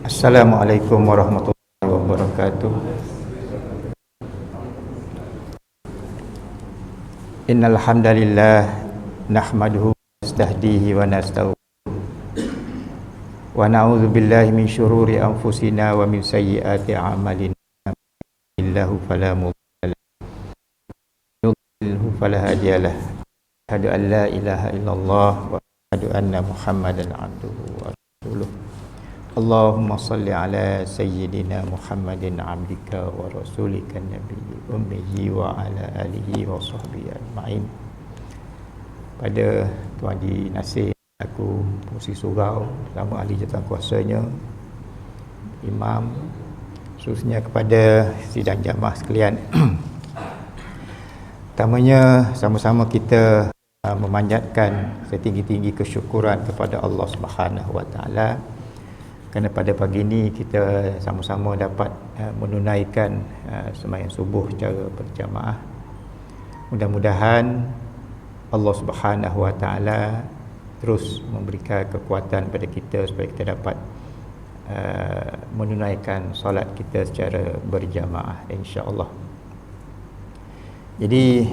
Assalamualaikum warahmatullahi wabarakatuh. Innal hamdalillah nahmaduhu wa nasta'dihi wa nasta'unuhu wa na'udzu billahi min syururi anfusina wa min sayyiati a'malina. Illahu fala mudilla lahu wa yudlilhu fala hadiya lahu. Asyhadu an la ilaha illallah wa asyhadu anna Muhammadan abduhu wa rasuluh. Allahumma salli ala sayyidina Muhammadin abdika wa rasulika nabiyyi ummiyi wa ala alihi wa sahbihi ajma'in. Pada Tuan Haji Nasir, aku Musi Surau bersama ahli jawatan kuasanya, imam, khususnya kepada sidang jamaah sekalian. Pertamanya, sama-sama kita memanjatkan setinggi-tinggi kesyukuran kepada Allah Subhanahu wa taala kerana pada pagi ini kita sama-sama dapat menunaikan sembahyang subuh secara berjamaah. Mudah-mudahan Allah Subhanahu wa taala terus memberikan kekuatan pada kita supaya kita dapat menunaikan solat kita secara berjamaah, insya-Allah. Jadi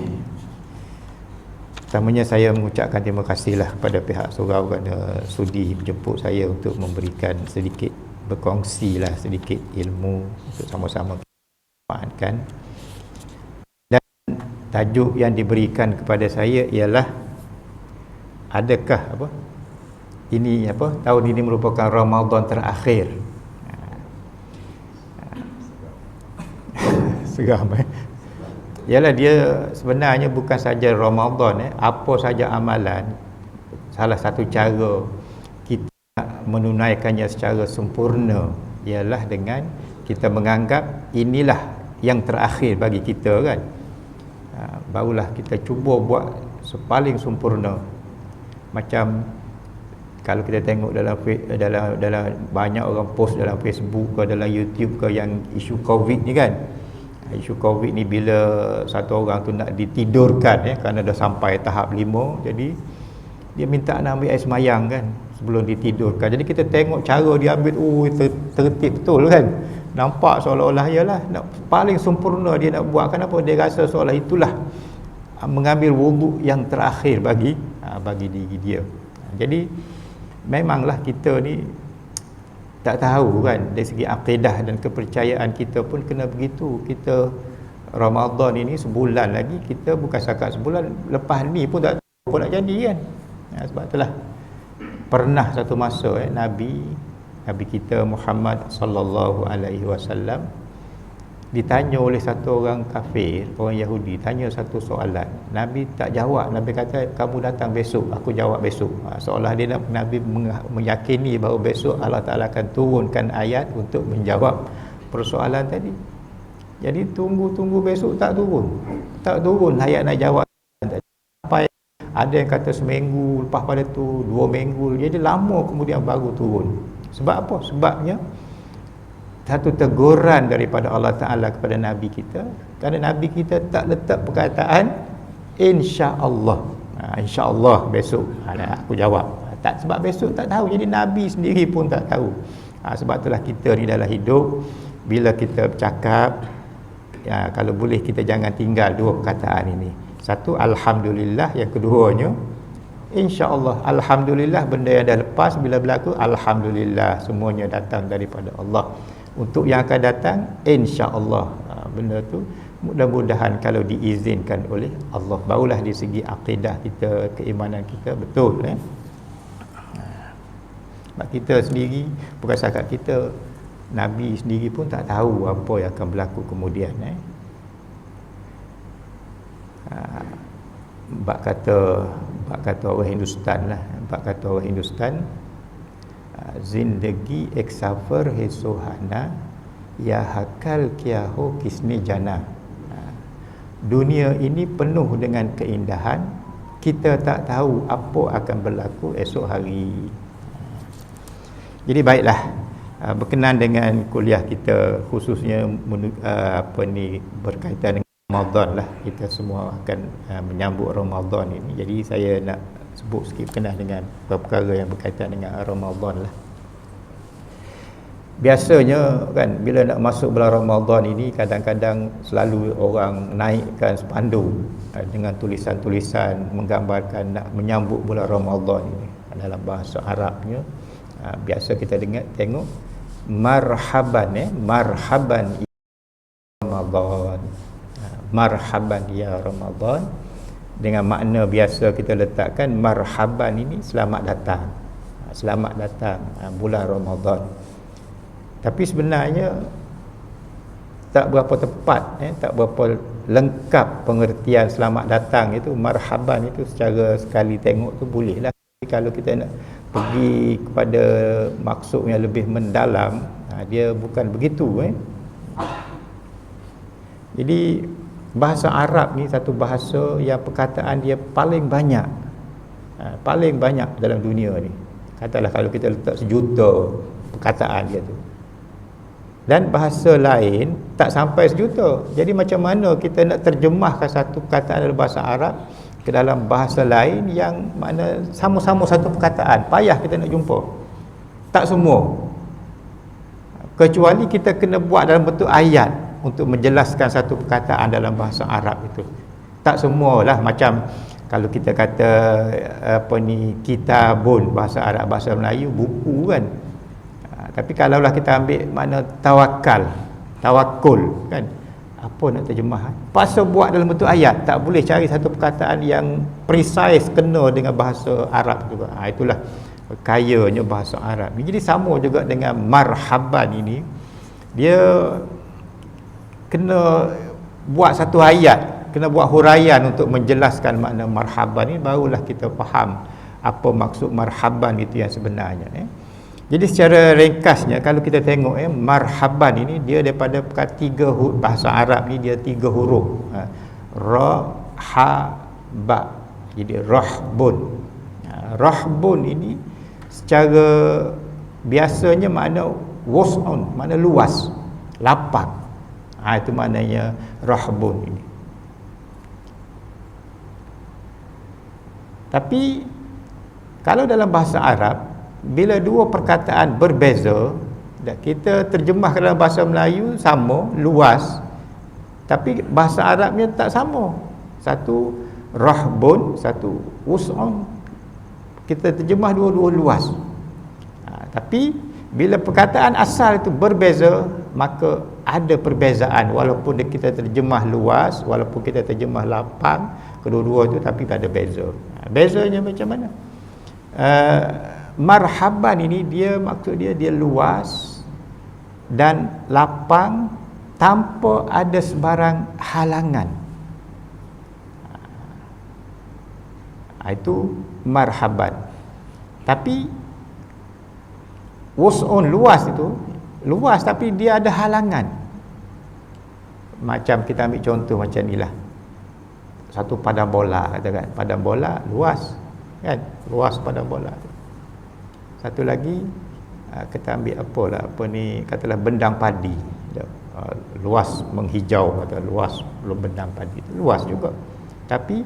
pertamanya saya mengucapkan terima kasihlah kepada pihak surau kerana sudi menjemput saya untuk memberikan sedikit, berkongsilah sedikit ilmu untuk sama-sama kita manfaatkan. Dan tajuk yang diberikan kepada saya ialah adakah tahun ini merupakan Ramadan terakhir. Seram ialah dia sebenarnya bukan saja Ramadan, apa saja amalan, salah satu cara kita menunaikannya secara sempurna ialah dengan kita menganggap inilah yang terakhir bagi kita, kan. Barulah kita cuba buat sepaling sempurna. Macam kalau kita tengok dalam banyak orang post dalam Facebook ke dalam YouTube ke yang isu COVID ni, kan. Isu COVID ni bila satu orang tu nak ditidurkan, kerana dah sampai tahap 5, jadi dia minta nak ambil air semayang, kan, sebelum ditidurkan. Jadi kita tengok cara dia ambil, tertib betul, kan. Nampak seolah-olah ialah nak paling sempurna dia nak buat. Kenapa? Dia rasa seolah itulah mengambil wuduk yang terakhir bagi diri dia. Jadi memanglah kita ni tak tahu, kan, dari segi akidah dan kepercayaan kita pun kena begitu. Kita Ramadan ini sebulan lagi, kita bukan setakat sebulan, lepas ni pun tak tahu apa nak jadi, kan. Sebab itulah pernah satu masa Nabi kita Muhammad sallallahu alaihi wasallam ditanya oleh satu orang kafir, orang Yahudi, tanya satu soalan. Nabi tak jawab. Nabi kata, kamu datang besok, aku jawab besok. Seolah dia Nabi meyakini bahawa besok Allah Ta'ala akan turunkan ayat untuk menjawab persoalan tadi. Jadi tunggu besok, tak turun ayat nak jawab tadi. Sampai ada yang kata seminggu, lepas pada tu 2 minggu, jadi lama kemudian baru turun. Sebab apa? Sebabnya satu teguran daripada Allah Ta'ala kepada Nabi kita, kerana Nabi kita tak letak perkataan insya-Allah. Insya-Allah besok aku jawab. Tak, sebab besok tak tahu. Jadi Nabi sendiri pun tak tahu. Sebab itulah kita ni dalam hidup, bila kita bercakap, kalau boleh kita jangan tinggal 2 perkataan ini. Satu, alhamdulillah. Yang keduanya, insya-Allah. Alhamdulillah, benda yang dah lepas bila berlaku, alhamdulillah, semuanya datang daripada Allah. Untuk yang akan datang, insya-Allah, benda tu mudah-mudahan kalau diizinkan oleh Allah, barulah di segi akidah kita, keimanan kita betul, Sebab kita sendiri, bukan setakat kita, Nabi sendiri pun tak tahu apa yang akan berlaku kemudian, Bak kata orang Hindustan, zindagi ek safar hai suhana, ya hakal kya ho kisne jana. Dunia ini penuh dengan keindahan, kita tak tahu apa akan berlaku esok hari. Jadi baiklah, berkenaan dengan kuliah kita, khususnya berkaitan dengan Ramadan lah. Kita semua akan menyambut Ramadan ini. Jadi saya nak sebut sikit berkenaan dengan perkara yang berkaitan dengan Ramadan lah. biasanya kan bila nak masuk bulan Ramadan ini, kadang-kadang selalu orang naikkan spanduk dengan tulisan-tulisan menggambarkan nak menyambut bulan Ramadan ini dalam bahasa Arabnya. Biasa kita tengok marhaban, marhaban ya Ramadan. Marhaban ya Ramadan, dengan makna biasa kita letakkan marhaban ini selamat datang. Selamat datang bulan Ramadan. Tapi sebenarnya tak berapa tepat, tak berapa lengkap pengertian selamat datang itu. Marhaban itu secara sekali tengok tu bolehlah. Tapi kalau kita nak pergi kepada maksud yang lebih mendalam, dia bukan begitu. Jadi bahasa Arab ni satu bahasa yang perkataan dia paling banyak, paling banyak dalam dunia ni. Katalah kalau kita letak 1 juta perkataan dia tu, dan bahasa lain tak sampai 1 juta. Jadi macam mana kita nak terjemahkan satu perkataan dalam bahasa Arab ke dalam bahasa lain yang mana sama-sama satu perkataan? Payah kita nak jumpa. Tak semua. Kecuali kita kena buat dalam bentuk ayat untuk menjelaskan satu perkataan dalam bahasa Arab itu. Tak semualah. Macam kalau kita kata kitabun bahasa Arab, bahasa Melayu buku kan. Tapi kalaulah kita ambil makna tawakul kan, apa nak terjemah? Pasal buat dalam bentuk ayat, tak boleh cari satu perkataan yang precise kena dengan bahasa Arab juga. Itulah kayanya bahasa Arab. Jadi sama juga dengan marhaban ini, dia kena buat satu ayat, kena buat huraian untuk menjelaskan makna marhaban ini, barulah kita faham apa maksud marhaban itu yang sebenarnya. Jadi secara ringkasnya kalau kita tengok marhaban ini dia daripada tiga bahasa Arab ni, dia 3 huruf. Ra, ha, ba. Jadi rahbun. Rahbun ini secara biasanya makna was'un, makna luas, lapang. Itu maknanya rahbun ini. Tapi kalau dalam bahasa Arab, bila dua perkataan berbeza, kita terjemahkan dalam bahasa Melayu sama, luas, tapi bahasa Arabnya tak sama. Satu rahbun, satu wus'un, kita terjemah dua-dua luas. Tapi bila perkataan asal itu berbeza, maka ada perbezaan. Walaupun kita terjemah luas, walaupun kita terjemah lapang, kedua-dua itu tapi ada beza. Bezanya macam mana? Marhaban ini dia maksud dia luas dan lapang tanpa ada sebarang halangan. Itu marhaban. Tapi wus'un, luas itu luas tapi dia ada halangan. Macam kita ambil contoh macam inilah, satu padang bola, katakan padang bola luas kan, luas padang bola. Satu lagi kita ambil katalah bendang padi, luas menghijau, kata luas bendang padi itu luas juga. Tapi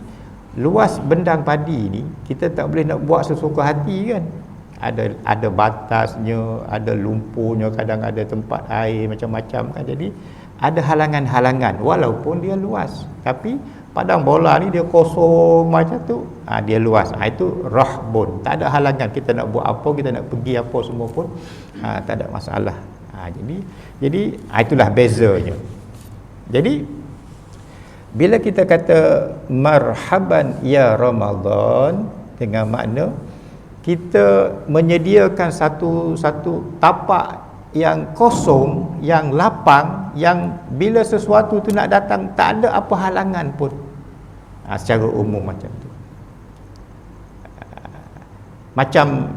luas bendang padi ni kita tak boleh nak buat sesuka hati kan. Ada batasnya, ada lumpurnya, kadang ada tempat air macam-macam kan. Jadi ada halangan-halangan walaupun dia luas. Tapi padang bola ni dia kosong macam tu, dia luas. Itu rahbun, tak ada halangan. Kita nak buat apa, kita nak pergi apa semua pun tak ada masalah. Jadi itulah bezanya. Jadi bila kita kata marhaban ya Ramadan, dengan makna kita menyediakan satu tapak yang kosong, yang lapang, yang bila sesuatu tu nak datang tak ada apa halangan pun. Secara umum macam tu. Macam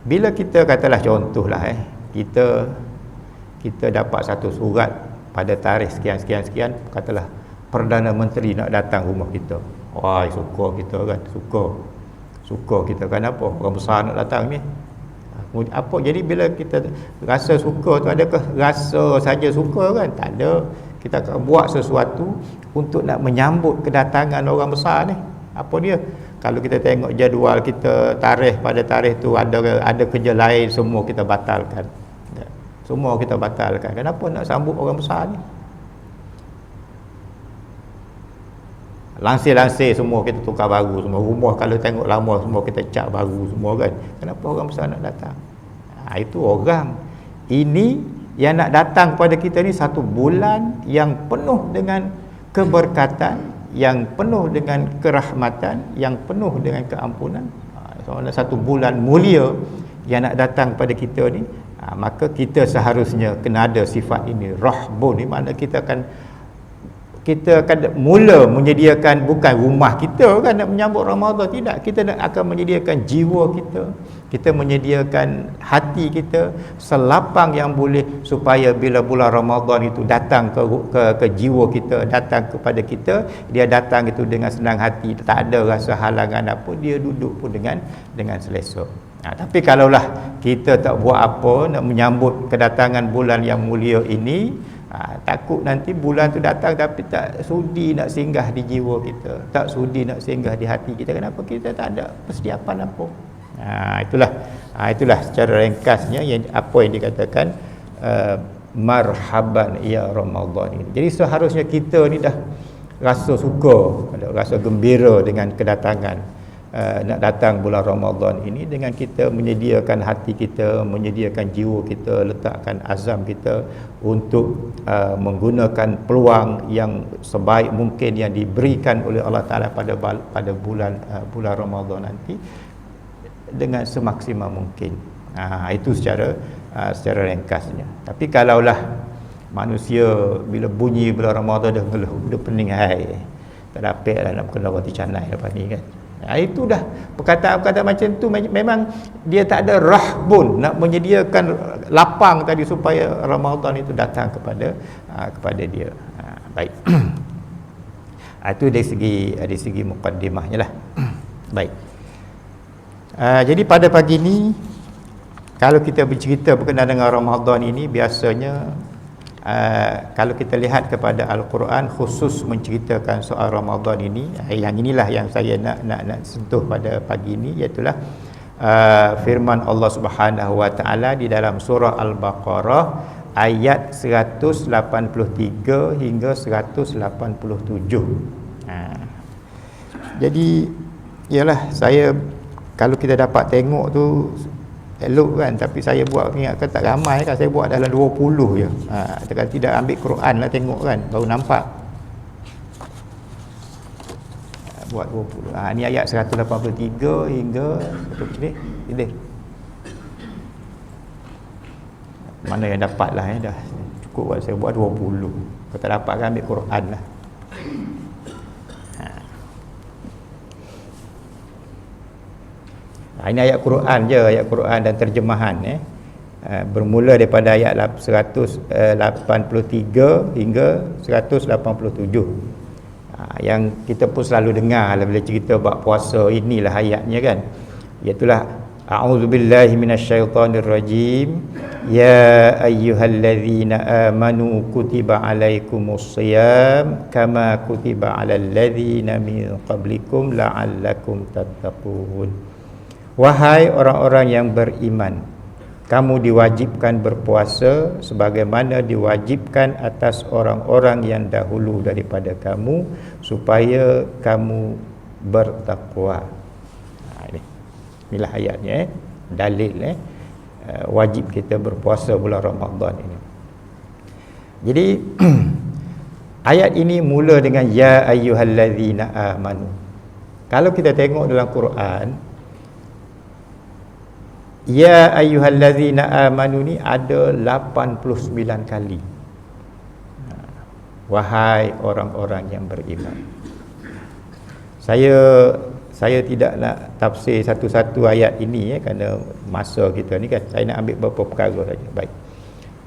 bila kita katalah contohlah kita dapat satu surat pada tarikh sekian, katalah Perdana Menteri nak datang rumah kita. Wah, suka kita kan, suka kita kan, apa orang besar nak datang ni. Apa jadi bila kita rasa suka tu, adakah rasa saja suka kan? Tak ada. Kita akan buat sesuatu untuk nak menyambut kedatangan orang besar ni. Apa dia? Kalau kita tengok jadual kita, tarikh pada tarikh tu ada kerja lain, semua kita batalkan. Semua kita batalkan. Kenapa nak sambut orang besar ni? Lansir-lansir semua kita tukar baru semua. Rumah kalau tengok lama semua kita cat baru semua kan. Kenapa orang besar nak datang? Itu orang. Ini yang nak datang kepada kita ni satu bulan yang penuh dengan keberkatan, yang penuh dengan kerahmatan, yang penuh dengan keampunan. Satu bulan mulia yang nak datang kepada kita ni, maka kita seharusnya kena ada sifat ini, rahbun, di mana kita akan mula menyediakan bukan rumah kita kan nak menyambut Ramadan, tidak, kita akan menyediakan jiwa kita menyediakan hati kita selapang yang boleh, supaya bila bulan Ramadan itu datang ke jiwa kita, datang kepada kita, dia datang itu dengan senang hati, tak ada rasa halangan apa, dia duduk pun dengan selesa. Tapi kalaulah kita tak buat apa nak menyambut kedatangan bulan yang mulia ini, takut nanti bulan tu datang tapi tak sudi nak singgah di jiwa kita, tak sudi nak singgah di hati kita. Kenapa? Kita tak ada persiapan apa. Itulah secara ringkasnya apa yang dikatakan marhaban ya Ramadan ini. Jadi seharusnya kita ni dah rasa suka, rasa gembira dengan kedatangan nak datang bulan Ramadan ini, dengan kita menyediakan hati kita, menyediakan jiwa kita, letakkan azam kita untuk menggunakan peluang yang sebaik mungkin yang diberikan oleh Allah Ta'ala pada bulan Ramadan nanti dengan semaksimal mungkin. Itu secara ringkasnya. Tapi kalaulah manusia bila bunyi bulan Ramadan dah ngeluh, dah pening hai, tak dapat lah nak kena roti canai lepas ni kan. Itu dah perkataan-perkataan macam tu memang dia tak ada rahbun nak menyediakan lapang tadi supaya Ramadan itu datang kepada dia. Baik. Itu dari segi mukaddimahnya lah. Baik. Jadi pada pagi ni kalau kita bercerita berkenaan dengan Ramadan ini, biasanya kalau kita lihat kepada Al-Quran khusus menceritakan soal Ramadan ini, yang inilah yang saya nak sentuh pada pagi ini, iaitu firman Allah Subhanahu Wa Taala di dalam surah Al-Baqarah ayat 183 hingga 187. Jadi ialah saya, kalau kita dapat tengok tu elok kan, tapi saya buat ingatkan tak ramai kan, saya buat dalam 20 je. Kalau tidak ambil Quran lah tengok kan, baru nampak. Buat 20. Ni ayat 183 hingga ini. Mana yang dapat lah dah cukup buat saya buat 20. Kalau tak dapat kan ambil Quran lah. Ini ayat Quran je, ayat Quran dan terjemahan bermula daripada ayat 183 hingga 187. Yang kita pun selalu dengar bila cerita bab puasa, inilah ayatnya kan. Iaitulah a'udzubillahi minasyaitonirrajim, ya ayyuhallazina amanu kutiba alaikumusshiyam kama kutiba alal ladzina min qablikum la'allakum tattaqun. Wahai orang-orang yang beriman, kamu diwajibkan berpuasa sebagaimana diwajibkan atas orang-orang yang dahulu daripada kamu, supaya kamu bertakwa. Inilah ayatnya, dalil wajib kita berpuasa bulan Ramadan ini. Jadi ayat ini mula dengan ya ayyuhallazina amanu. Kalau kita tengok dalam Quran, ya ayyuhallazina amanu ni ada 89 kali. Wahai orang-orang yang beriman. Saya tidak nak tafsir satu-satu ayat ini kerana masa kita ni kan. Saya nak ambil beberapa perkara saja. Baik.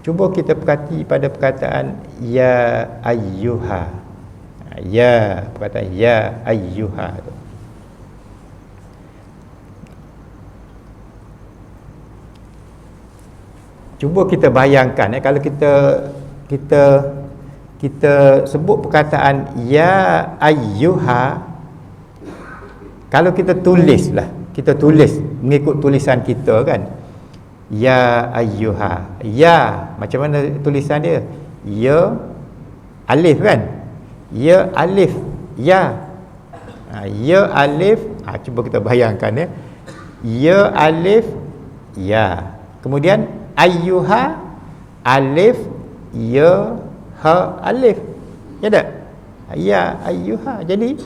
Cuba kita perhati pada perkataan ya ayyuha. Ya, perkataan ya ayyuha tu. Cuba kita bayangkan kalau kita sebut perkataan ya ayyuha, kalau kita tulis mengikut tulisan kita kan, Ya ayyuha. Ya, macam mana tulisan dia? Ya alif kan? Ya alif. Ya. Ya alif. Cuba kita bayangkan ya. Ya alif. Ya. Kemudian ayyuha alif. Ya ha alif. Ya tak? Ya ayyuha. Jadi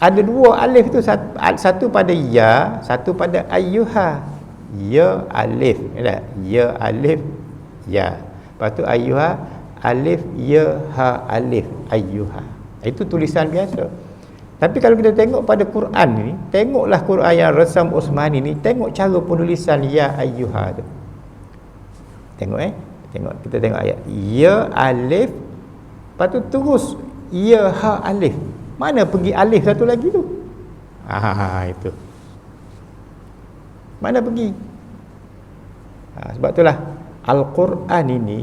ada dua alif tu, satu pada ya, satu pada ayyuha. Ya alif, ya tak? Ya alif ya. Lepas tu ayyuha alif ya ha alif ayyuha. Itu tulisan biasa. Tapi kalau kita tengok pada Quran ni, tengoklah Quran yang Resam Osmani ni, tengok cara penulisan ya ayyuha tu. Tengok tengok, kita tengok ayat. Ya alif, lepas tu terus ya ha alif. Mana pergi alif satu lagi tu? Itu. Mana pergi? Sebab itulah Al-Quran ini,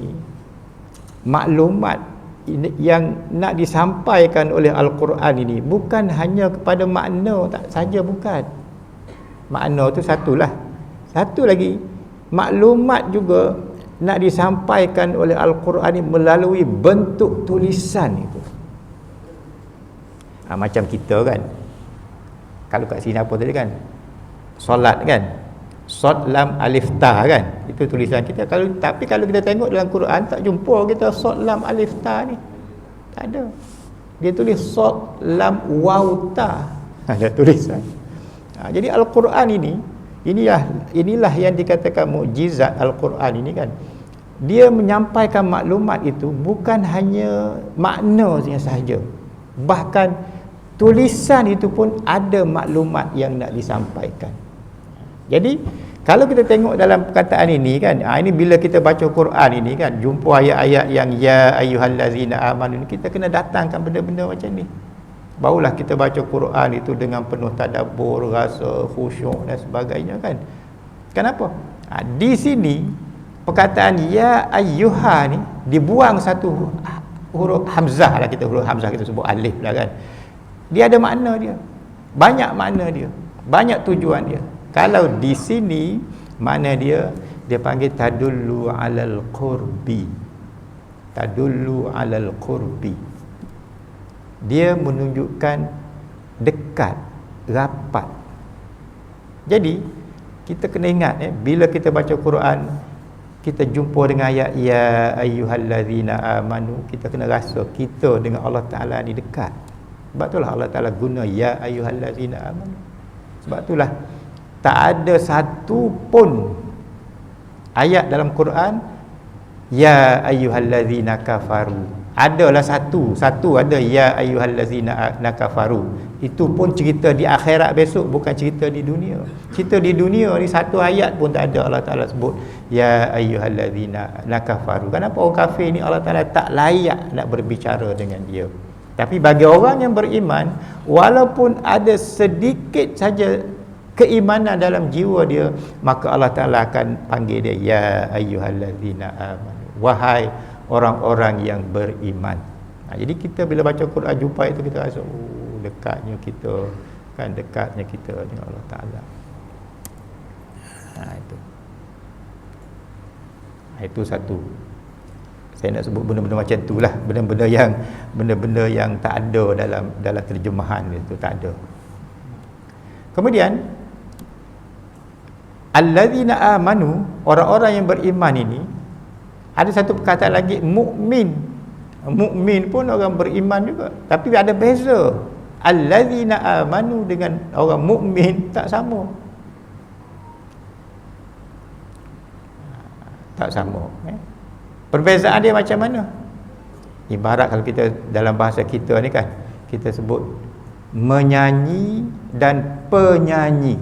maklumat yang nak disampaikan oleh Al-Quran ini bukan hanya kepada makna tak saja, bukan. Makna tu satulah. Satu lagi, maklumat juga nak disampaikan oleh Al-Quran ini melalui bentuk tulisan itu. Macam kita kan, kalau kat sini apa tadi kan, solat kan, sod lam alif ta kan, itu tulisan kita. Tapi kalau kita tengok dalam Quran, tak jumpa kita sod lam alif ta ni, tak ada. Dia tulis sod lam waw ta, ada tulisan. Jadi Al-Quran ini, inilah yang dikatakan mukjizat Al-Quran ini kan. Dia menyampaikan maklumat itu bukan hanya maknanya sahaja, bahkan tulisan itu pun ada maklumat yang nak disampaikan. Jadi kalau kita tengok dalam perkataan ini kan, ini bila kita baca Quran ini kan, jumpa ayat-ayat yang ya ayyuhallazina amanu, kita kena datangkan benda-benda macam ni. Barulah kita baca Quran itu dengan penuh tadabbur, rasa khusyuk dan sebagainya kan. Kenapa? Di sini perkataan ya ayyuha ni dibuang satu huruf hamzah lah, huruf hamzah kita sebut alif lah kan. Dia ada makna dia, banyak makna dia, banyak tujuan dia. Kalau di sini makna dia panggil tadullu alal qurbi. Tadullu alal qurbi. Dia menunjukkan dekat, rapat. Jadi kita kena ingat bila kita baca Quran, kita jumpa dengan ayat ya ayyuhallazina amanu, kita kena rasa kita dengan Allah Taala ni dekat. Sebab itulah Allah Taala guna ya ayyuhallazina amanu. Sebab itulah tak ada satu pun ayat dalam Quran ya ayyuhallazina kafaru. Adalah satu ada ya ayyuhallazina kafaru. Itu pun cerita di akhirat besok, bukan cerita di dunia. Cerita di dunia ni satu ayat pun tak ada Allah Taala sebut ya ayyuhallazina kafaru. Kenapa orang kafir ni Allah Taala tak layak nak berbicara dengan dia? Tapi bagi orang yang beriman, walaupun ada sedikit saja keimanan dalam jiwa dia, maka Allah Ta'ala akan panggil dia ya ayyuhallazina amanu, wahai orang-orang yang beriman. Jadi kita bila baca Quran jumpa itu, kita rasa dekatnya kita kan, dekatnya kita dengan Allah Ta'ala. Itu satu. Saya nak sebut benda-benda macam itulah, benda-benda yang tak ada dalam terjemahan itu, tak ada. Kemudian allazina amanu, orang-orang yang beriman ini, ada satu perkataan lagi mukmin. Mukmin pun orang beriman juga, tapi ada beza. Allazina amanu dengan orang mukmin tak sama. Tak sama. Perbezaan dia macam mana? Ibarat kalau kita dalam bahasa kita ni kan, kita sebut menyanyi dan penyanyi.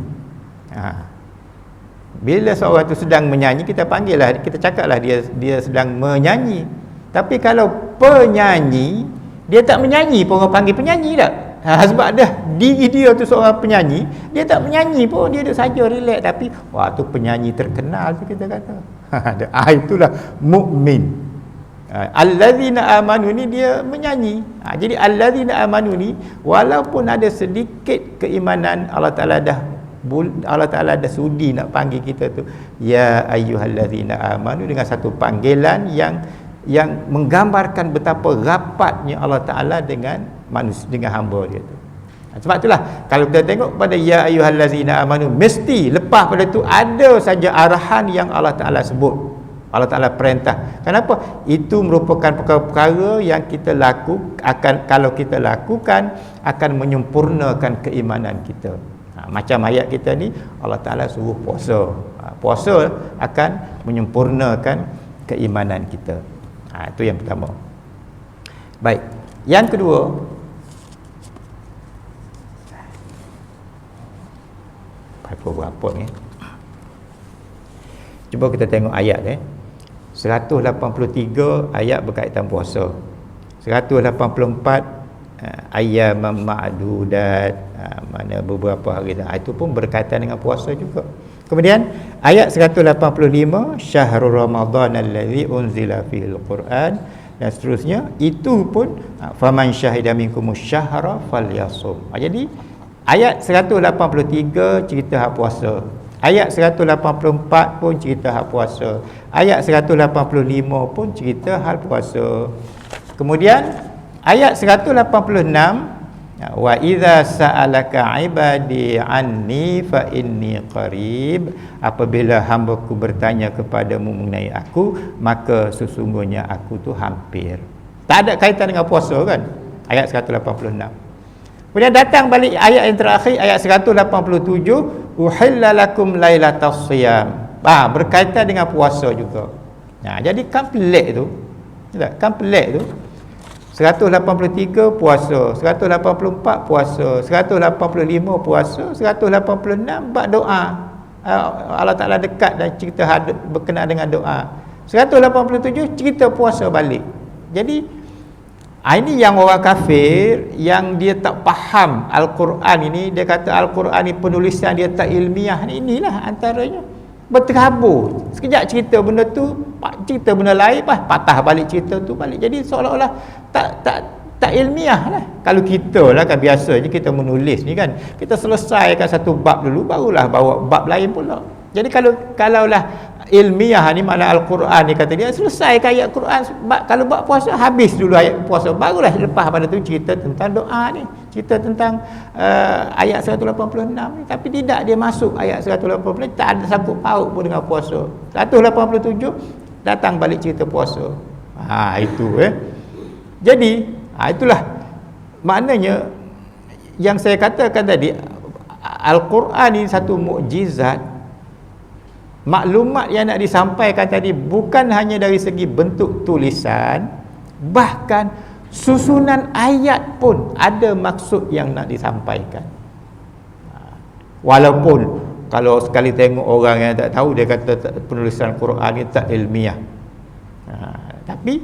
Bila seorang tu sedang menyanyi, kita panggil lah, kita cakap lah dia sedang menyanyi. Tapi kalau penyanyi, dia tak menyanyi pun orang panggil penyanyi tak? Sebab dah dia tu seorang penyanyi, dia tak menyanyi pun, dia duduk saja relax. Tapi wah, tu penyanyi terkenal tu kita kata. Itulah mukmin. Allazina amanu ni dia menyanyi. Jadi allazina amanu ni walaupun ada sedikit keimanan, Allah Taala dah Allah Ta'ala ada sudi nak panggil kita tu ya ayyuhallazina amanu dengan satu panggilan yang menggambarkan betapa rapatnya Allah Ta'ala dengan manusia, dengan hamba dia tu. Sebab itulah kalau kita tengok pada ya ayyuhallazina amanu, mesti lepas pada tu ada saja arahan yang Allah Ta'ala sebut, Allah Ta'ala perintah. Kenapa? Itu merupakan perkara-perkara yang kita kalau kita lakukan akan menyempurnakan keimanan kita. Macam ayat kita ni, Allah Ta'ala suruh puasa. Puasa akan menyempurnakan keimanan kita. Itu yang pertama. Baik. Yang kedua, berapa ni? Cuba kita tengok ayat 183 ayat berkaitan puasa. 184 ayat ma'dudat, mana beberapa hari dah. Itu pun berkaitan dengan puasa juga. Kemudian ayat 185 syahrul ramadan allazi unzila fihil quran, dan seterusnya. Itu pun faman syahida minkumus syahra falyasum. Jadi ayat 183 cerita hak puasa. Ayat 184 pun cerita hal puasa. Ayat 185 pun cerita hal puasa. Kemudian ayat 186 wa idza sa'alaka ibadi anni fa inni qarib, apabila hamba-Ku bertanya kepadamu mengenai aku, maka sesungguhnya aku tu hampir. Tak ada kaitan dengan puasa kan? Ayat 186. Kemudian datang balik ayat yang terakhir, ayat 187, uhilla lakum lailatas siyam. Berkaitan dengan puasa juga. Jadi kan pelik tu. Kan pelik tu. 183 puasa, 184 puasa, 185 puasa, 186 bab doa. Allah Ta'ala dekat dan cerita berkenaan dengan doa. 187 cerita puasa balik. Jadi ini yang orang kafir yang dia tak faham Al-Quran ini, dia kata Al-Quran ni penulisan dia tak ilmiah ni, inilah antaranya. Berterabur. Sekejap cerita benda tu, cerita benda lain, patah balik cerita tu balik. Jadi seolah-olah tak ilmiah lah. Kalau kita lah kan biasanya kita menulis ni kan, kita selesaikan satu bab dulu, barulah bawa bab lain pula. Jadi kalaulah ilmiah ni, mana Al-Quran ni kata dia selesaikan ayat Quran, kalau buat puasa habis dulu ayat puasa, barulah lepas pada tu cerita tentang doa ni, cerita tentang ayat 186 ni. Tapi tidak, dia masuk ayat 186 tak ada sangkut paut pun dengan puasa. 187 datang balik cerita puasa. Itu jadi itulah maknanya yang saya katakan tadi, Al-Quran ni satu mukjizat. Maklumat yang nak disampaikan tadi bukan hanya dari segi bentuk tulisan, bahkan susunan ayat pun ada maksud yang nak disampaikan. Walaupun kalau sekali tengok orang yang tak tahu, dia kata penulisan Quran ni tak ilmiah. Tapi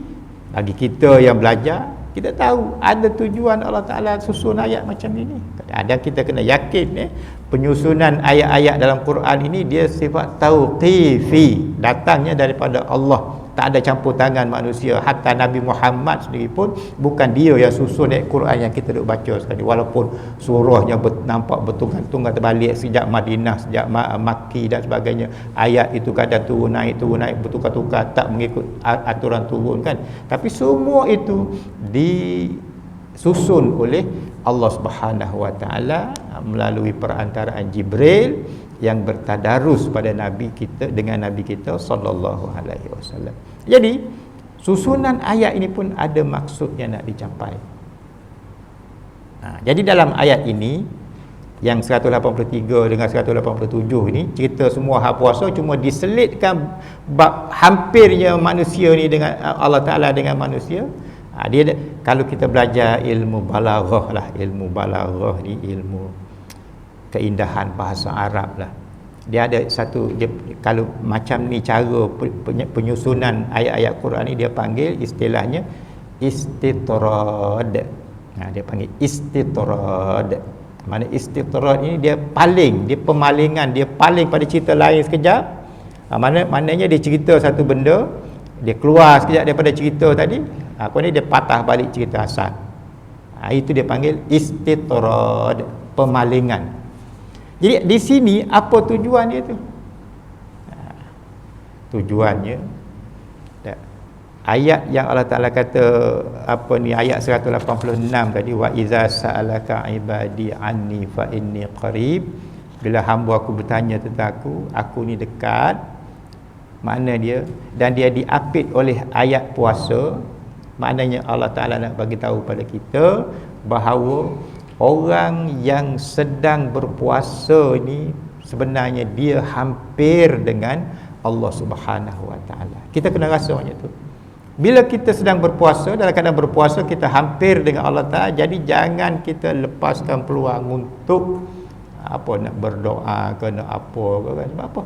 bagi kita yang belajar, kita tahu ada tujuan Allah Ta'ala susun ayat macam ini. Kadang-kadang kita kena yakin penyusunan ayat-ayat dalam Quran ini dia sifat tauqifi, datangnya daripada Allah, tak ada campur tangan manusia. Hatta Nabi Muhammad sendiri pun bukan dia yang susun ayat Quran yang kita duk baca sekali, walaupun surahnya nampak bertunggang-tunggang terbalik sejak Madinah, sejak Makki dan sebagainya. Ayat itu kadang turun naik bertukar-tukar, tak mengikut aturan turun kan. Tapi semua itu disusun oleh Allah Subhanahu Wa Taala melalui perantaraan Jibril yang bertadarus pada Nabi kita, dengan Nabi kita sallallahu alaihi wasallam. Jadi susunan ayat ini pun ada maksud yang nak dicapai. Jadi dalam ayat ini yang 183 dengan 187 ini cerita semua hak puasa, cuma diselitkan bab hampirnya manusia ni dengan Allah Ta'ala dengan manusia. Dia kalau kita belajar ilmu balaghah lah, ilmu balaghah ni ilmu keindahan bahasa Arab lah. Dia ada satu, kalau macam ni cara penyusunan ayat-ayat Quran ni, dia panggil istilahnya istitrad. Dia panggil istitrad. Mana istitrad ini dia paling, dia pemalingan, dia paling pada cerita lain sekejap. Maknanya dia cerita satu benda, dia keluar sekejap daripada cerita tadi, kemudian dia patah balik cerita asal. Itu dia panggil istitrad, pemalingan. Jadi di sini apa tujuan dia tu? Tujuannya ayat yang Allah Taala kata apa ni, ayat 186 tadi, wa iza sa'alaka ibadi anni fa inni qarib, bila hamba aku bertanya tentang aku ni dekat. Makna dia, dan dia diapit oleh ayat puasa, maknanya Allah Taala nak bagi tahu pada kita bahawa orang yang sedang berpuasa ni sebenarnya dia hampir dengan Allah Subhanahu Wa Taala. Kita kena rasa macam tu. Bila kita sedang berpuasa, dalam keadaan berpuasa kita hampir dengan Allah Ta'ala. Jadi jangan kita lepaskan peluang untuk apa, nak berdoa ke, nak apa ke kan. Sebab apa?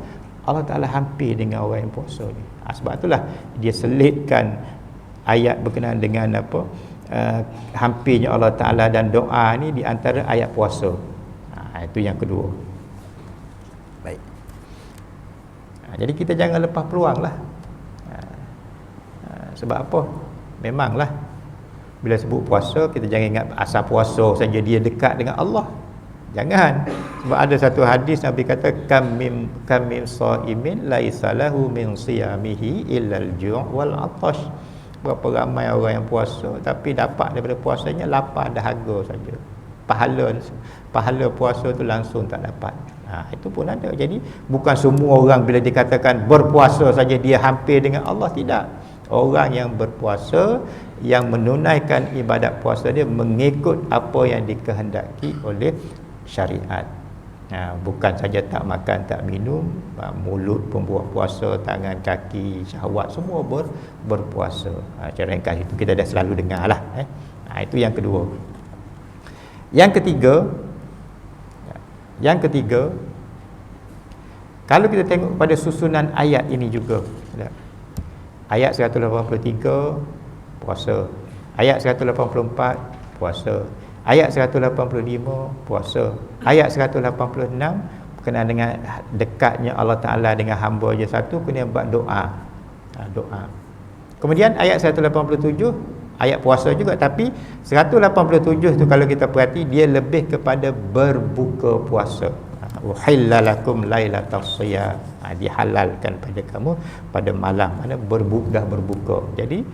Allah Ta'ala hampir dengan orang yang puasa ni. Sebab itulah dia selitkan ayat berkenaan dengan apa, hampirnya Allah Ta'ala dan doa ni di antara ayat puasa. Itu yang kedua. Baik. Jadi kita jangan lepas peluang lah. Sebab apa? Memanglah bila sebut puasa, kita jangan ingat asal puasa saja dia dekat dengan Allah. Jangan. Sebab ada satu hadis Nabi kata kam min shaimin laisa lahu min siyamihi illal ju' wal 'atash. Berapa ramai orang yang puasa tapi dapat daripada puasanya lapar dahaga saja. Pahala puasa tu langsung tak dapat. Itu pun ada. Jadi bukan semua orang bila dikatakan berpuasa saja dia hampir dengan Allah, tidak. Orang yang berpuasa, yang menunaikan ibadat puasa dia mengikut apa yang dikehendaki oleh syariat. Bukan saja tak makan, tak minum, mulut pun buat puasa, tangan, kaki, syahwat semua berpuasa. Cara ringkas itu kita dah selalu dengar lah. Itu yang kedua. Yang ketiga, kalau kita tengok pada susunan ayat ini juga, ayat 183 puasa, ayat 184 puasa, ayat 185 puasa, ayat 186 berkenaan dengan dekatnya Allah Ta'ala dengan hamba je satu, kena buat doa. Doa. Kemudian ayat 187 ayat puasa juga, tapi 187 tu kalau kita perhati dia lebih kepada berbuka puasa. Uhillalakum lailatas siyam, dihalalkan pada kamu pada malam, mana dah berbuka. Jadi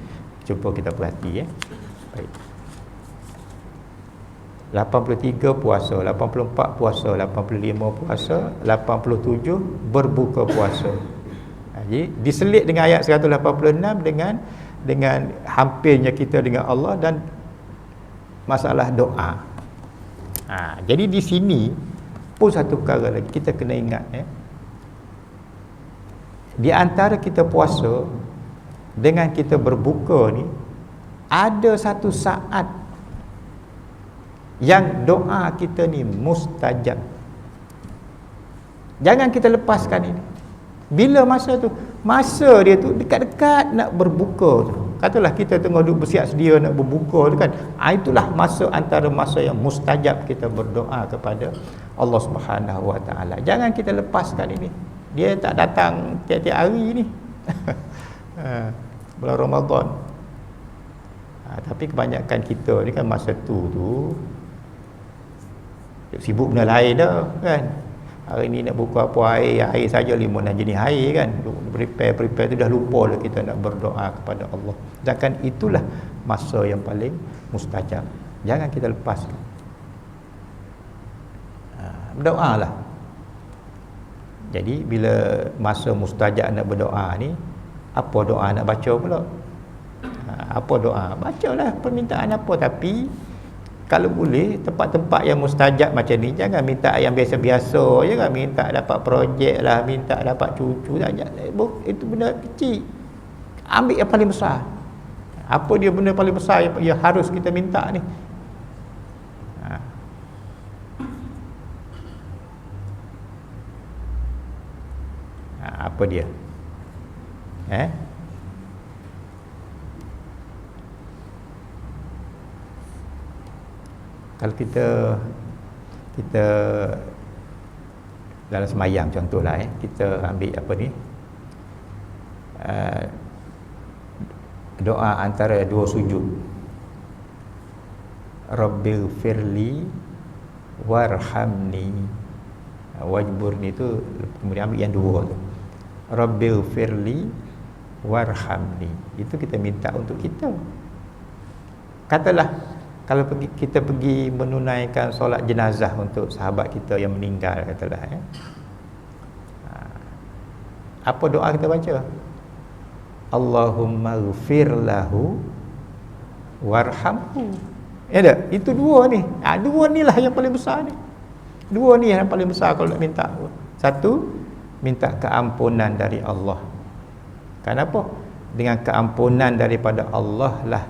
cuba kita perhati Baik. 83 puasa, 84 puasa, 85 puasa, 87 berbuka puasa. Jadi diselit dengan ayat 186 dengan hampirnya kita dengan Allah dan masalah doa. Jadi di sini pun satu perkara lagi kita kena ingat, di antara kita puasa dengan kita berbuka ni, ada satu saat yang doa kita ni mustajab. Jangan kita lepaskan ini. Bila masa tu? Masa dia tu dekat-dekat nak berbuka tu. Katalah kita tengah duduk bersiap sedia nak berbuka tu kan. Itulah masa, antara masa yang mustajab kita berdoa kepada Allah Subhanahu Wa Taala. Jangan kita lepaskan ini. Dia tak datang tiap-tiap hari ni. Bulan Ramadan. Tapi kebanyakan kita ni kan masa tu sibuk benda lain dah kan. Hari ni nak buka apa air saja 5-6 jenis air kan. Prepare tu dah lupa dah kita nak berdoa kepada Allah. Sedangkan itulah masa yang paling mustajab. Jangan kita lepaskan. Berdoalah. Jadi bila masa mustajab nak berdoa ni, apa doa nak baca pula? Apa doa? Bacalah permintaan apa, tapi kalau boleh tempat-tempat yang mustajab macam ni jangan minta yang biasa-biasa je kan, minta dapat projek lah, minta dapat cucu saja. Itu benda kecil. Ambil yang paling besar. Apa dia benda paling besar yang harus kita minta ni? Apa dia? Kalau kita dalam semayang contohlah, kita ambil apa ni, doa antara dua sujud, Rabbighfirli warhamni Wajburni tu kemudian ambil yang dua tu. Rabbighfirli warhamni. Itu kita minta untuk kita. Katalah kalau kita pergi menunaikan solat jenazah untuk sahabat kita yang meninggal, katalah apa doa kita baca? Allahumma ghfir lahu warhamhu. Ya tak? Itu dua ni. Dua ni lah yang paling besar ni. Dua ni yang paling besar kalau nak minta. Satu, minta keampunan dari Allah. Kenapa? Dengan keampunan daripada Allah lah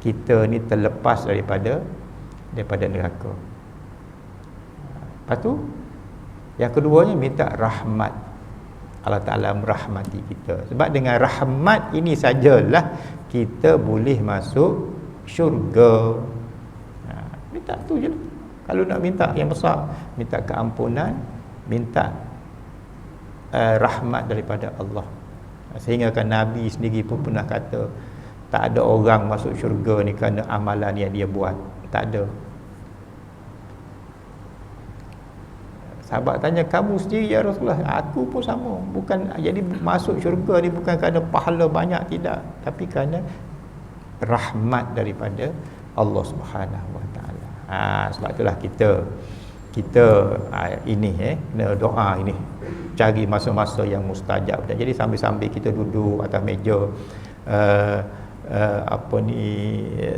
kita ni terlepas daripada neraka. Lepas tu yang keduanya minta rahmat. Allah Ta'ala merahmati kita. Sebab dengan rahmat ini sajalah kita boleh masuk syurga. Minta tu je lah. Kalau nak minta yang besar, minta keampunan, minta rahmat daripada Allah. Sehingga kan Nabi sendiri pun pernah kata, tak ada orang masuk syurga ni kerana amalan yang dia buat. Tak ada. Sahabat tanya, kamu sendiri ya Rasulullah? Aku pun sama. Bukan, jadi masuk syurga ni bukan kerana pahala banyak, tidak, tapi kerana rahmat daripada Allah Subhanahu Wa Taala. Sebab itulah kita ini kena doa ini, cari masa-masa yang mustajab. Dan jadi sambil-sambil kita duduk atas meja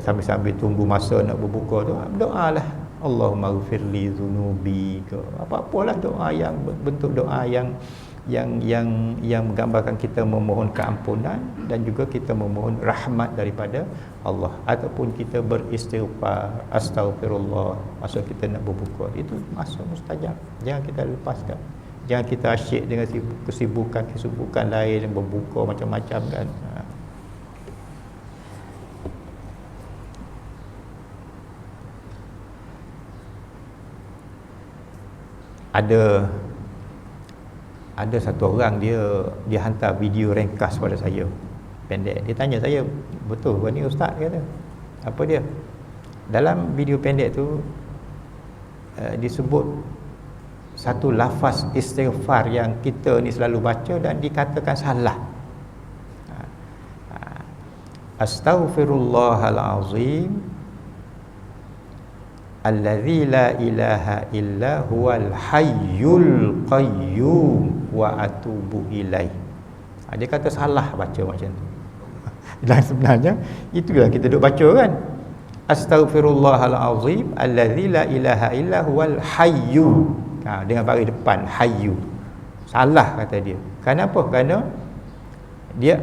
sambil-sambil tunggu masa nak berbuka tu, doalah Allahumma ghfirli dhunubi ke apa-apalah doa yang bentuk doa yang menggambarkan kita memohon keampunan dan juga kita memohon rahmat daripada Allah, ataupun kita beristighfar, astaghfirullah masa kita nak berbuka. Itu masa mustajab. Jangan kita lepaskan. Jangan kita asyik dengan kesibukan lain yang berbuka macam-macam kan. Ada satu orang dia hantar video ringkas pada saya, pendek. Dia tanya saya, betul ke ni ustaz? Kata, apa dia? Dalam video pendek tu disebut satu lafaz istighfar yang kita ni selalu baca dan dikatakan salah. Astaghfirullahalazim allazi la ilaha illa huwal hayyul qayyum wa atubu ilaih. Dia kata salah baca macam tu. Dan sebenarnya itu yang kita duk baca kan. Astaghfirullahalazim allazi la ilaha illa huwal hayyu. Dengan baris depan hayyu. Salah kata dia. Kenapa? Kerana dia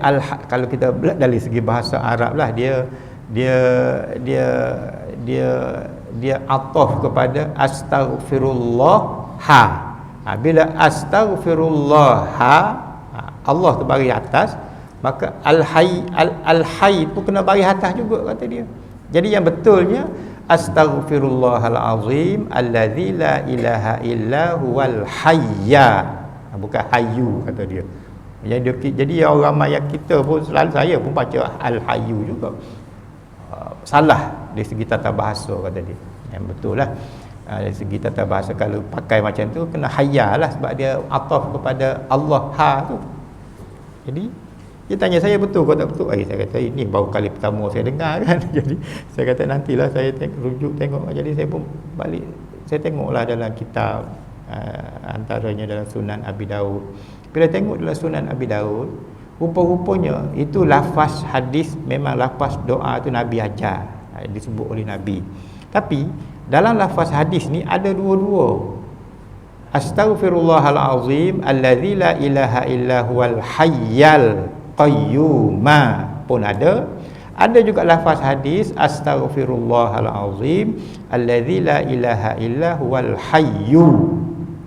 kalau kita dari segi bahasa Arab lah, dia ataf kepada astaghfirullah bila astaghfirullah Allah tu baris atas, maka al-hayy tu kena baris atas juga kata dia. Jadi yang betulnya astaghfirullahalazim allazi la ilaha illa huwal hayya, bukan hayyu kata dia. Jadi orang ramai yang kita pun selalu, saya pun baca al-hayyu juga. Salah dari segi tata bahasa kata dia. Yang betul lah, dari segi tata bahasa kalau pakai macam tu kena hayya lah, sebab dia ataf kepada Allah tu. Jadi dia tanya saya, betul ke tak betul? Saya kata ini baru kali pertama saya dengar kan. Jadi saya kata nantilah saya rujuk tengok. Jadi saya pun balik, saya tengoklah dalam kitab, antaranya dalam Sunan Abi Daud. Bila tengok dalam Sunan Abi Daud, rupa-rupanya itu lafaz hadis, memang lafaz doa tu Nabi ajar, disebut oleh Nabi. Tapi dalam lafaz hadis ni ada dua-dua. Astaghfirullahalazim allazi la ilaha illa huwal hayyal qayyum pun ada. Ada juga lafaz hadis astaghfirullahalazim allazi la ilaha illa huwal hayyu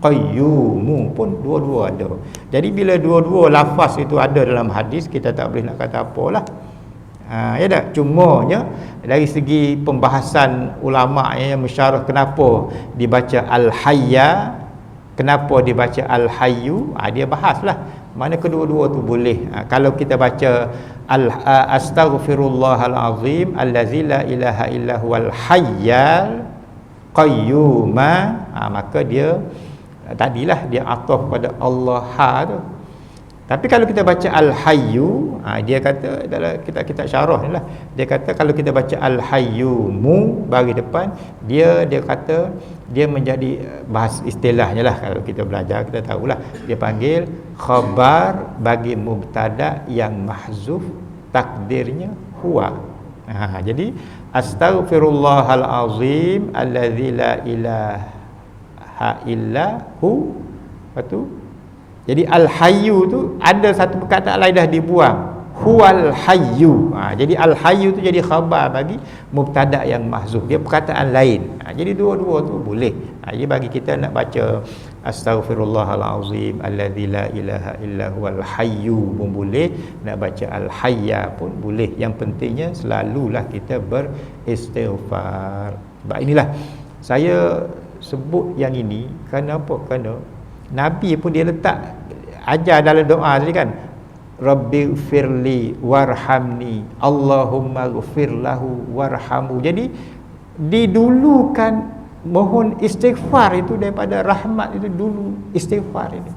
qayyum pun dua-dua ada. Jadi bila dua-dua lafaz itu ada dalam hadis, kita tak boleh nak kata apalah. Ya tak? Cumanya dari segi pembahasan ulama yang mensyarah kenapa dibaca al-hayya, kenapa dibaca al-hayyu, dia bahaslah mana kedua-dua tu boleh. Kalau kita baca astaghfirullahalazim allazi la ilaha illa huwal hayyal qayyum, maka dia Tadilah dia ataf pada Allah tu. Tapi kalau kita baca Al-Hayyu, dia kata dalam kitab syarah ni lah, dia kata kalau kita baca Al-Hayyu mu bagi depan, dia kata dia menjadi bahas istilahnya lah, kalau kita belajar kita tahulah, dia panggil khabar bagi mubtada yang mahzuf takdirnya huwa. Jadi astaghfirullahal azim allazi la ilaha illa hu. Lepas tu jadi al-hayyu tu ada satu perkataan lain dah dibuang, huwal hayyu. Jadi al-hayyu tu jadi khabar bagi mubtada yang mahzuf, dia perkataan lain. Jadi dua-dua tu boleh. Jadi bagi kita nak baca astaghfirullahal azim allazi la ilaha illa huwal hayyu pun boleh, nak baca al-hayya pun boleh. Yang pentingnya selalulah kita beristighfar. Sebab inilah saya sebut yang ini, kerana apa? Kerana Nabi pun dia letak ajar dalam doa tadi kan, Rabbighfirli warhamni Allahumma ghfir lahu warhamhu. Jadi didulukan mohon istighfar itu daripada rahmat itu dulu, istighfar ini.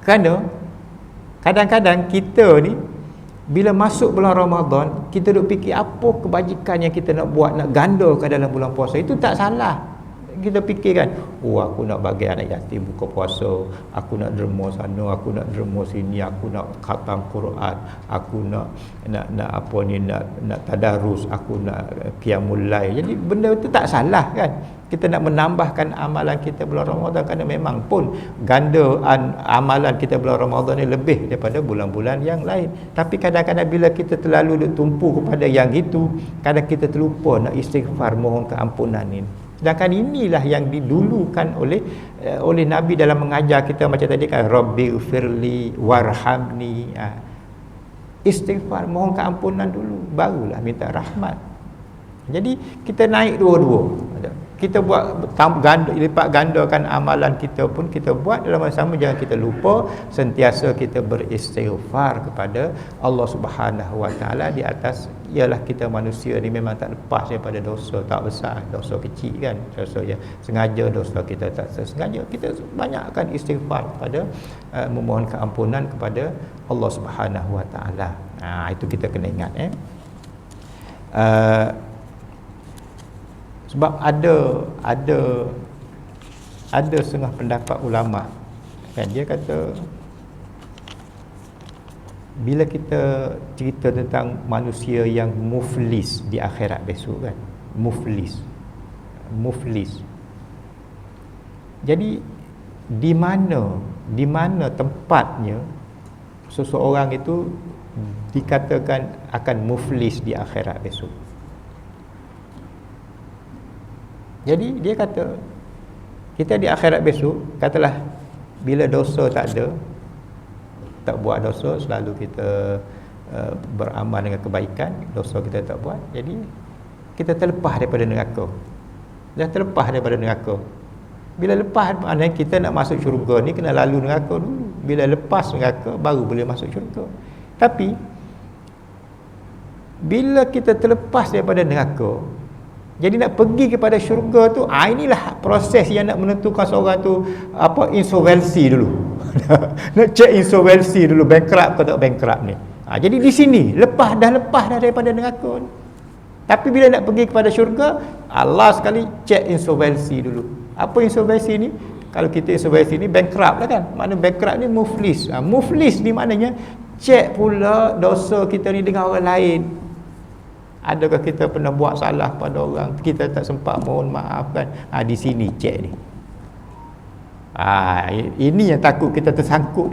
Kerana kadang-kadang kita ni bila masuk bulan Ramadan, kita duk fikir apa kebajikan yang kita nak buat, nak gandakan dalam bulan puasa. Itu tak salah. Kita fikirkan, aku nak bagi anak yatim buka puasa, aku nak derma sana, aku nak derma sini, aku nak khatam Quran, aku nak apa ni, nak tadarus, aku nak qiyamul lail. Jadi benda itu tak salah kan. Kita nak menambahkan amalan kita bulan Ramadan, kerana memang pun gandaan amalan kita bulan Ramadan ni lebih daripada bulan-bulan yang lain. Tapi kadang-kadang bila kita terlalu tumpu kepada yang itu, kadang kita terlupa nak istighfar, mohon keampunan ini. Sedangkan inilah yang didulukan oleh Nabi dalam mengajar kita macam tadi kan, Rabbighfirli warhamni. Istighfar, mohon keampunan dulu, barulah minta rahmat. Jadi kita naik dua-dua. Kita buat lipat gandakan amalan kita pun kita buat, dalam masa sama jangan kita lupa sentiasa kita beristighfar kepada Allah Subhanahu Wa Taala di atas. Ialah kita manusia ni memang tak lepas daripada dosa, tak besar, dosa kecil kan, dosa yang sengaja, dosa kita tak sengaja. Kita banyakkan istighfar kepada memohon keampunan kepada Allah Subhanahu Wa Taala. Itu kita kena ingat sebab ada setengah pendapat ulama kan, dia kata bila kita cerita tentang manusia yang muflis di akhirat besok kan, muflis. Jadi di mana tempatnya seseorang itu dikatakan akan muflis di akhirat besok? Jadi dia kata, kita di akhirat besok, katalah bila dosa tak ada, tak buat dosa, selalu kita beramal dengan kebaikan, dosa kita tak buat, jadi kita terlepas daripada neraka. Dah terlepas daripada neraka. Bila lepas, maknanya kita nak masuk syurga ni kena lalu neraka dulu. Bila lepas neraka baru boleh masuk syurga. Tapi bila kita terlepas daripada neraka, jadi nak pergi kepada syurga tu, inilah proses yang nak menentukan seorang tu insolvency dulu. Nak check insolvency dulu, bankrupt ke tak bankrupt ni. Jadi di sini dah lepas daripada neraka ni. Tapi bila nak pergi kepada syurga, Allah sekali check insolvency dulu. Apa insolvency ni? Kalau kita insolvency ni bankrupt lah kan. Makna bankrupt ni muflis. Muflis ni maknanya check pula dosa kita ni dengan orang lain. Adakah kita pernah buat salah pada orang, kita tak sempat mohon maaf kan? Di sini cek ni. Ini yang takut kita tersangkut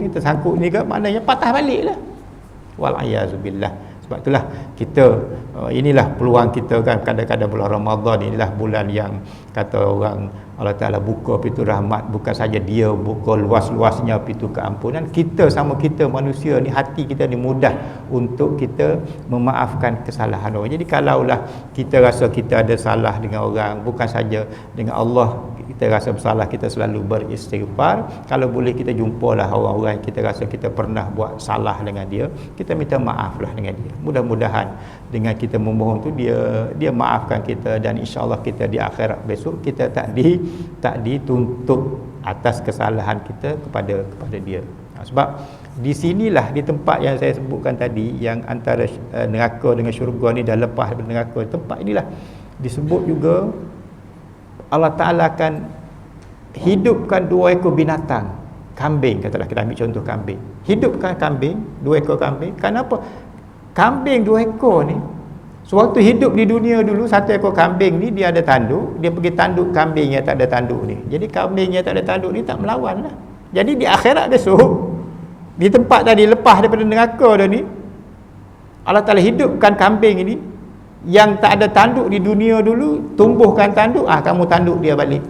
ni kan, maknanya patah balik lah. Wal-ayazubillah. Sebab itulah kita, inilah peluang kita kan, kadang-kadang bulan Ramadan inilah bulan yang kata orang Allah Ta'ala buka pintu rahmat. Bukan saja dia buka luas-luasnya pintu keampunan, kita sama kita manusia ni, hati kita ni mudah untuk kita memaafkan kesalahan orang. Jadi kalaulah kita rasa kita ada salah dengan orang, bukan saja dengan Allah, kita rasa bersalah, kita selalu beristighfar. Kalau boleh kita jumpalah orang-orang kita rasa kita pernah buat salah dengan dia, kita minta maaflah dengan dia. Mudah-mudahan dengan kita memohon tu dia maafkan kita, dan insya-Allah kita di akhirat besok kita tak dituntut atas kesalahan kita kepada dia. Sebab di sinilah, di tempat yang saya sebutkan tadi, yang antara neraka dengan syurga ni dah lepas daripada neraka, tempat inilah disebut juga Allah Ta'ala akan hidupkan 2 ekor binatang. Kambing, katalah kita ambil contoh kambing. Hidupkan kambing, 2 ekor kambing. Kenapa? Kambing 2 ekor ni, sewaktu hidup di dunia dulu, 1 ekor kambing ni dia ada tanduk, dia pergi tanduk kambing yang tak ada tanduk ni. Jadi kambing yang tak ada tanduk ni tak melawan lah. Jadi di akhirat besok, di tempat tadi lepas daripada neraka dah ni, Allah Ta'ala hidupkan kambing ini yang tak ada tanduk di dunia dulu, tumbuhkan tanduk, kamu tanduk dia balik,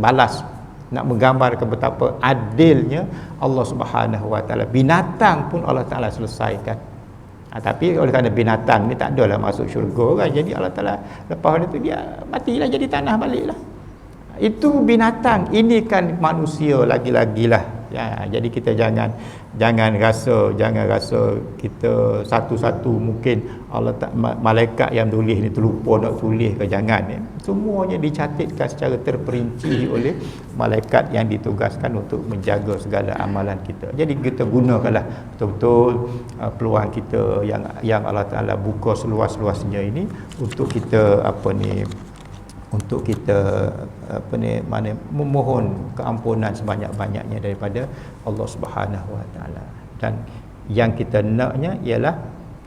balas. Nak menggambarkan betapa adilnya Allah Subhanahu Wa Ta'ala. Binatang pun Allah Ta'ala selesaikan. Tapi oleh kerana binatang ni tak adalah masuk syurga kan, jadi Allah Ta'ala lepas itu dia matilah, jadi tanah baliklah. Itu binatang. Ini kan manusia lagi-lagilah. Ya, jadi kita jangan rasa kita satu-satu mungkin Allah tak, malaikat yang tulis ni terlupa nak tulis ke, jangan ya. Semuanya dicatatkan secara terperinci oleh malaikat yang ditugaskan untuk menjaga segala amalan kita. Jadi kita gunakanlah betul-betul peluang kita yang Allah Ta'ala buka seluas-luasnya ini untuk kita memohon keampunan sebanyak-banyaknya daripada Allah Subhanahu Wa Ta'ala. Dan yang kita naknya ialah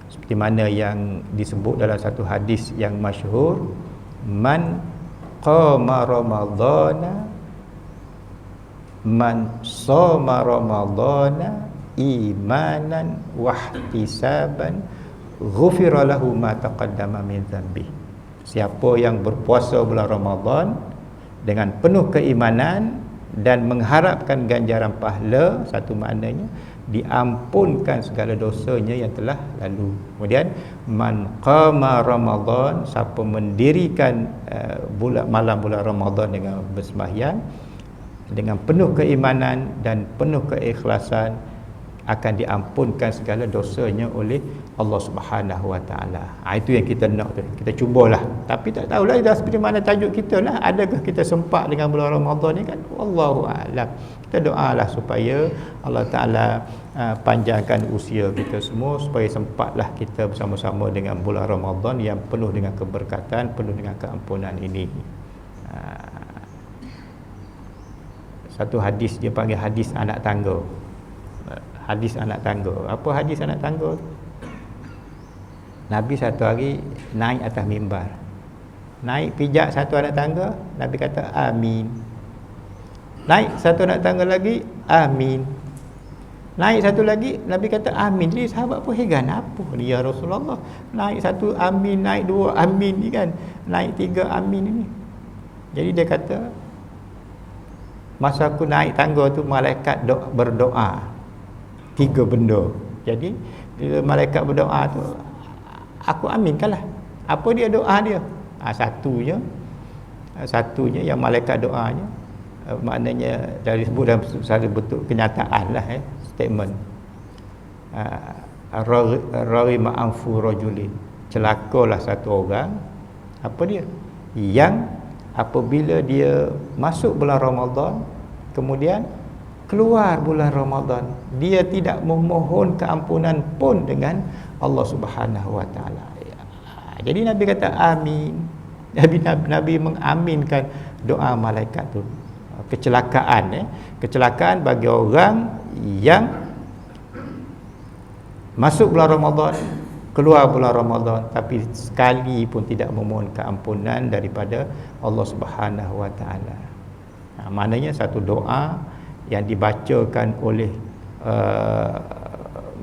seperti mana yang disebut dalam satu hadis yang masyhur, man qama ramadhana man shoma ramadhana imanan wa ihtisaban ghufira lahu ma taqaddama min dhanbihi. Siapa yang berpuasa bulan Ramadan dengan penuh keimanan dan mengharapkan ganjaran pahala, satu maknanya diampunkan segala dosanya yang telah lalu. Kemudian man qama Ramadan, siapa mendirikan malam bulan Ramadan dengan bersembahyang dengan penuh keimanan dan penuh keikhlasan, akan diampunkan segala dosanya oleh Allah Subhanahu Wa Ta'ala. Itu yang kita nak tu. Kita cubalah. Tapi tak tahulah dah seperti mana tajuk kita lah. Adakah kita sempat dengan bulan Ramadan ni kan? Wallahu a'lam. Kita doalah supaya Allah Ta'ala panjangkan usia kita semua, supaya sempatlah kita bersama-sama dengan bulan Ramadan yang penuh dengan keberkatan, penuh dengan keampunan ini. Satu hadis dia panggil hadis anak tangga. Hadis anak tangga. Apa hadis anak tangga? Nabi satu hari naik atas mimbar. Naik pijak satu anak tangga, Nabi kata amin. Naik satu anak tangga lagi, amin. Naik satu lagi, Nabi kata amin. Jadi sahabat pun heran, apa ni ya Rasulullah? Naik satu amin, naik dua amin ni kan, naik tiga amin ini. Jadi dia kata, masa aku naik tangga tu malaikat berdoa 3 benda. Jadi bila malaikat berdoa tu, aku aminkanlah. Apa dia doa dia? Satunya yang malaikat doanya, maknanya dari sebut dalam satu bentuk kenyataan lah, statement. Rarima anfu rajulin, celakalah satu orang. Apa dia? Yang apabila dia masuk bulan Ramadan, kemudian keluar bulan Ramadan, dia tidak memohon keampunan pun dengan Allah Subhanahu Wa Ta'ala. Jadi Nabi kata amin. Nabi mengaminkan doa malaikat tu. Kecelakaan bagi orang yang masuk bulan Ramadan, keluar bulan Ramadan, tapi sekali pun tidak memohon keampunan daripada Allah Subhanahu Wa Ta'ala. Maknanya satu doa yang dibacakan oleh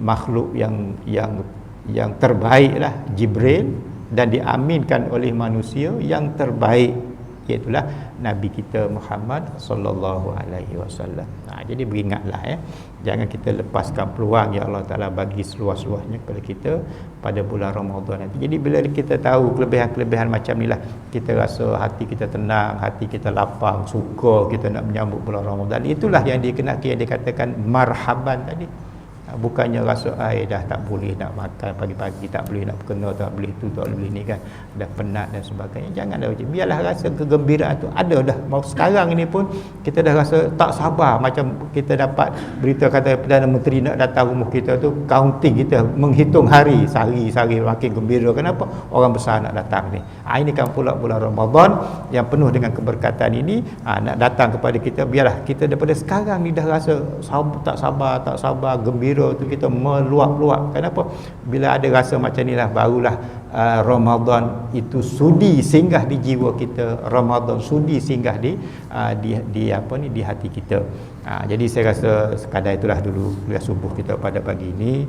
makhluk yang terbaiklah, Jibril, dan diaminkan oleh manusia yang terbaik, iaitu Nabi kita Muhammad sallallahu alaihi wasallam. Jadi beringatlah jangan kita lepaskan peluang yang Allah Taala bagi seluas-luasnya kepada kita pada bulan Ramadan nanti. Jadi bila kita tahu kelebihan-kelebihan macam inilah, kita rasa hati kita tenang, hati kita lapang, suka kita nak menyambut bulan Ramadan. Itulah yang dikenaki, yang dikatakan marhaban tadi. Bukannya rasa dah tak boleh nak makan pagi-pagi, tak boleh nak berkena, tak boleh tu, tak boleh ni kan, dah penat dan sebagainya. Jangan dah macam, biarlah rasa kegembiraan tu ada dah. Mau sekarang ini pun kita dah rasa tak sabar, macam kita dapat berita kata Perdana Menteri nak datang rumah kita tu, counting kita, menghitung hari, sehari-sehari makin gembira. Kenapa? Orang besar nak datang ni. Ini kan pula bulan Ramadan yang penuh dengan keberkatan ini nak datang kepada kita. Biarlah kita daripada sekarang ni dah rasa tak sabar, gembira tu kita meluap-luap. Kenapa? Bila ada rasa macam inilah, barulah Ramadan itu sudi singgah di jiwa kita, Ramadan sudi singgah di hati kita. Jadi saya rasa sekadar itulah dulu kuliah subuh kita pada pagi ini.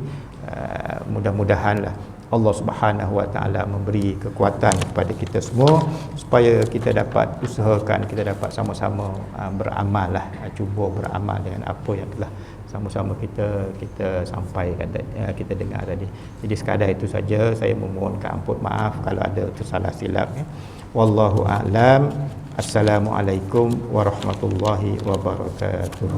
Mudah-mudahanlah Allah Subhanahu Wa Taala memberi kekuatan kepada kita semua supaya kita dapat usahakan, kita dapat sama-sama beramal lah, cuba beramal dengan apa yang telah sama-sama kita sampaikan, kita dengar tadi. Jadi sekadar itu saja, saya memohonkan ampun maaf kalau ada tersalah silap. Wallahu a'lam. Assalamualaikum warahmatullahi wabarakatuh.